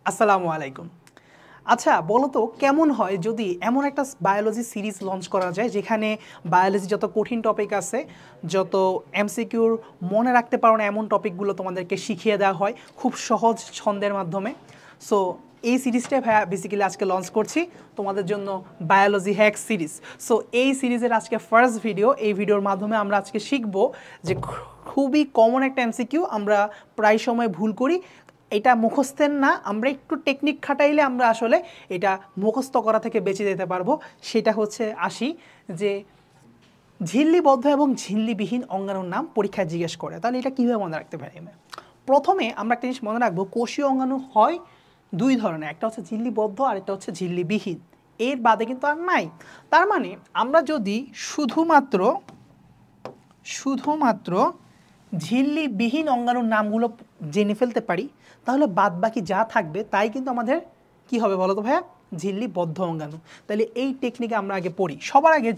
আসসালামু আলাইকুম। আচ্ছা বলো তো কেমন হয় যদি এমন একটা বায়োলজি সিরিজ লঞ্চ করা যায় যেখানে বায়োলজি যত কঠিন টপিক আছে, যত এমসিকিউর মনে রাখতে পারো না এমন টপিকগুলো তোমাদেরকে শিখিয়ে দেওয়া হয় খুব সহজ ছন্দের মাধ্যমে। সো এই সিরিজটাই ভাইয়া বেসিক্যালি আজকে লঞ্চ করছি তোমাদের জন্য, বায়োলজি হ্যাক সিরিজ। সো এই সিরিজের আজকে ফার্স্ট ভিডিও, এই ভিডিওর মাধ্যমে আমরা আজকে শিখব যে খুবই কমন একটা এমসিকিউ আমরা প্রায় সময় ভুল করি। এটা মুখস্থের না, আমরা একটু টেকনিক খাটাইলে আমরা আসলে এটা মুখস্থ করা থেকে বেঁচে যেতে পারবো। সেটা হচ্ছে আসি যে ঝিল্লিবদ্ধ এবং ঝিল্লিবিহীন অঙ্গাণুর নাম পরীক্ষায় জিজ্ঞেস করে, তাহলে এটা কীভাবে মনে রাখতে পারি আমরা? প্রথমে আমরা একটা জিনিস মনে রাখবো, কোষীয় অঙ্গাণু হয় দুই ধরনের, একটা হচ্ছে ঝিল্লিবদ্ধ আর একটা হচ্ছে ঝিল্লিবিহীন। এর বাদে কিন্তু আর নাই। তার মানে আমরা যদি শুধুমাত্র ঝিল্লিবিহীন অঙ্গাণুর নামগুলো জেনে ফেলতে পারি, তাহলে বাদ বাকি যা থাকবে তাই কিন্তু আমাদের কি হবে বলো তো ভাইয়া? ঝিল্লিবদ্ধ অঙ্গাণু। তাহলে এই টেকনিকে আমরা আগে পড়ি। সবার আগে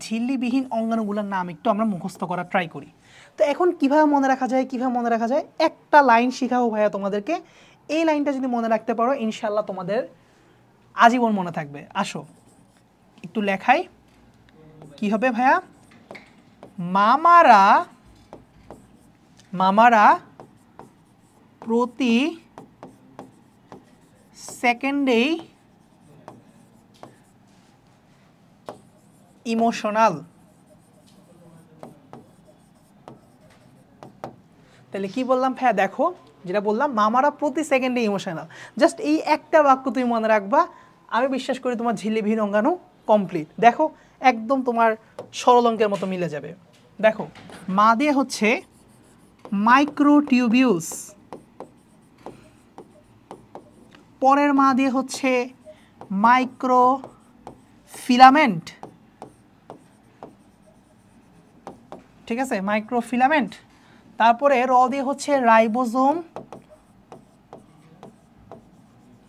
ঝিল্লিবিহীন অঙ্গাণুগুলোর নাম একটু আমরা মুখস্থ করার ট্রাই করি। তো এখন কিভাবে মনে রাখা যায়? একটা লাইন শিখাবো ভাইয়া তোমাদেরকে। এই লাইনটা যদি মনে রাখতে পারো ইনশাল্লাহ তোমাদের আজীবন মনে থাকবে। আসো একটু লেখাই। কি হবে ভাইয়া? মামারা প্রতি সেকেন্ডেই ইমোশনাল। তাহলে কি বললাম ভাইয়া? দেখো যেটা বললাম, মামারা প্রতি সেকেন্ডে ইমোশনাল। জাস্ট এই একটা বাক্য তুমি মনে রাখবা, আমি বিশ্বাস করি তোমার ঝিল্লিবিহীন অঙ্গাণু কমপ্লিট। দেখো একদম তোমার সরল অঙ্কের মতো মিলে যাবে। দেখো মা দিয়ে হচ্ছে মাইক্রোটিউবিউলস, পরের মা দিয়ে হচ্ছে মাইক্রোফিলামেন্ট, ঠিক আছে, মাইক্রোফিলামেন্ট। তারপরে র দিয়ে হচ্ছে রাইবোজোম,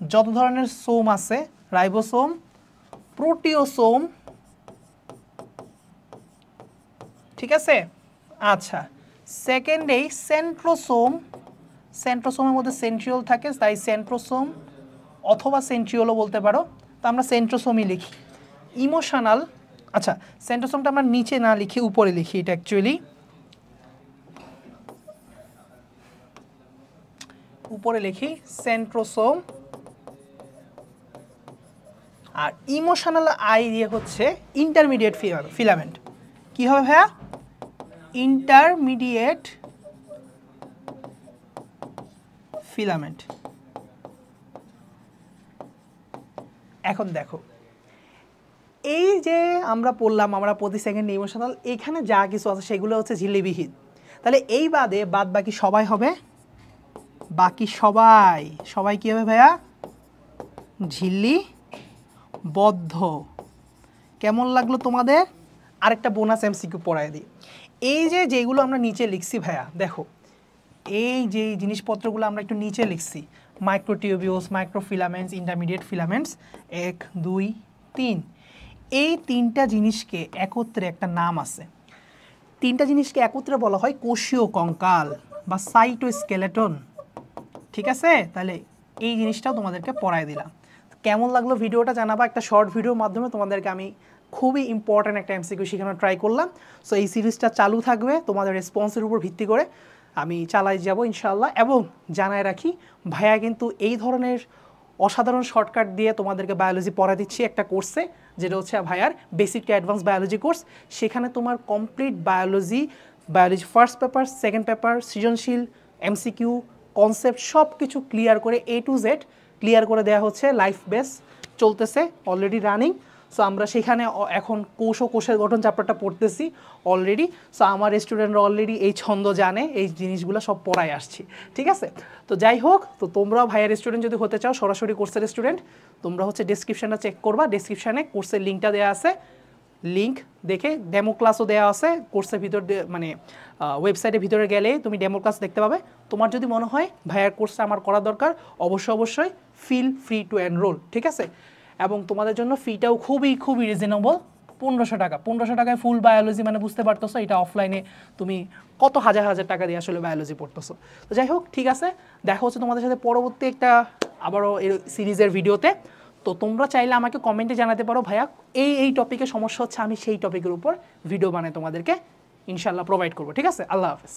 যত ধরনের সোম আছে, রাইবোসোম, প্রোটিওসোম, ঠিক আছে। আচ্ছা, সেকেন্ডেই সেন্ট্রোসোম, সেন্ট্রোসোমের মধ্যে সেন্ট্রিওল থাকে, তাই সেন্ট্রোসোম অথবা সেন্ট্রিওলও বলতে পারো। তো আমরা সেন্ট্রোসোমই লিখি। ইমোশনাল, আচ্ছা সেন্ট্রোসোমটা আমরা নিচে না লিখি উপরে লিখি, এটা অ্যাকচুয়ালি উপরে লিখি সেন্ট্রোসোম। আর ইমোশনাল আই দিয়ে হচ্ছে ইন্টারমিডিয়েট ফিলামেন্ট। কি হবে ভাইয়া? Intermediate filament. এখন দেখো এই যে আমরা পড়লাম আমরা প্রতি সেকেন্ডে ইমোশনাল, এখানে যা কিছু আছে সেগুলো হচ্ছে ঝিল্লিবিহীন। তাহলে এই বাদে বাদ বাকি সবাই হবে, সবাই কি হবে ভাইয়া? ঝিল্লিবদ্ধ। কেমন লাগলো তোমাদের? আরেকটা বোনাস এমসিকিউ পড়ায় দিই। এই যে যেগুলো আমরা নিচে লিখছি ভাইয়া, দেখো এই যে জিনিসপত্রগুলো আমরা একটু নিচে লিখছি, মাইক্রোটিউবিউলস, মাইক্রোফিলামেন্টস, ইন্টারমিডিয়েট ফিলামেন্টস, 1 2 3, এই তিনটা জিনিসকে একত্রে একটা নাম আছে। তিনটা জিনিসকে একত্রে বলা হয় কোষীয় কঙ্কাল বা সাইটোস্কেলেটন, ঠিক আছে। তাহলে এই জিনিসটাও তোমাদেরকে পড়ায় দিলাম। কেমন লাগলো ভিডিওটা জানাবা। একটা শর্ট ভিডিওর মাধ্যমে তোমাদেরকে আমি খুবই ইম্পর্ট্যান্ট একটা এমসিকিউ শেখানোর ট্রাই করলাম। সো এই সিরিজটা চালু থাকবে, তোমাদের রেসপন্সের উপর ভিত্তি করে আমি চালাই যাব ইনশাআল্লাহ। এবং জানায় রাখি ভাইয়া কিন্তু এই ধরনের অসাধারণ শর্টকাট দিয়ে তোমাদেরকে বায়োলজি পড়া দিচ্ছি একটা কোর্সে, যেটা হচ্ছে ভাইয়ার basic to advance biology course. সেখানে তোমার complete biology first paper, second paper, সৃজনশীল, এমসিকিউ, কনসেপ্ট সব কিছু ক্লিয়ার করে A to Z ক্লিয়ার করে দেওয়া হচ্ছে। লাইফ বেস চলতেছে, অলরেডি রানিং। সো আমরা সেখানে এখন কোষের গঠন চ্যাপ্টারটা পড়তেছি অলরেডি। সো আমার স্টুডেন্টরা অলরেডি এই ছন্দ জানে, এই জিনিসগুলো সব পড়ায় আসছি, ঠিক আছে। তো যাই হোক, তো তোমরাও ভাইয়ের স্টুডেন্ট যদি হতে চাও, সরাসরি কোর্সের স্টুডেন্ট, তোমরা হচ্ছে ডেসক্রিপশানটা চেক করবা। ডেসক্রিপশানে কোর্সের লিঙ্কটা দেওয়া আছে, লিঙ্ক দেখে ডেমো ক্লাসও দেওয়া আছে কোর্সের ভিতর, মানে ওয়েবসাইটের ভিতরে গেলে তুমি ডেমো ক্লাস দেখতে পাবে। তোমার যদি মনে হয় ভাইয়ার কোর্সটা আমার করা দরকার, অবশ্যই ফিল ফ্রি টু এনরোল, ঠিক আছে। এবং তোমাদের জন্য ফিটাও খুবই রিজনেবল, 1500 টাকায় ফুল বায়োলজি মানে বুঝতে পারতেছো এটা অফলাইনে তুমি কত হাজার হাজার টাকা দিয়ে আসলে বায়োলজি পড়তেছো। তো যাই হোক, ঠিক আছে, দেখা হচ্ছে তোমাদের সাথে পরবর্তী একটা আবারও এই সিরিজের ভিডিওতে। তো তোমরা চাইলে আমাকে কমেন্টে জানাতে পারো ভাইয়া এই টপিকে সমস্যা হচ্ছে, আমি সেই টপিকের উপর ভিডিও বানাই তোমাদেরকে ইনশাল্লাহ প্রোভাইড করবো। ঠিক আছে, আল্লাহ হাফেজ।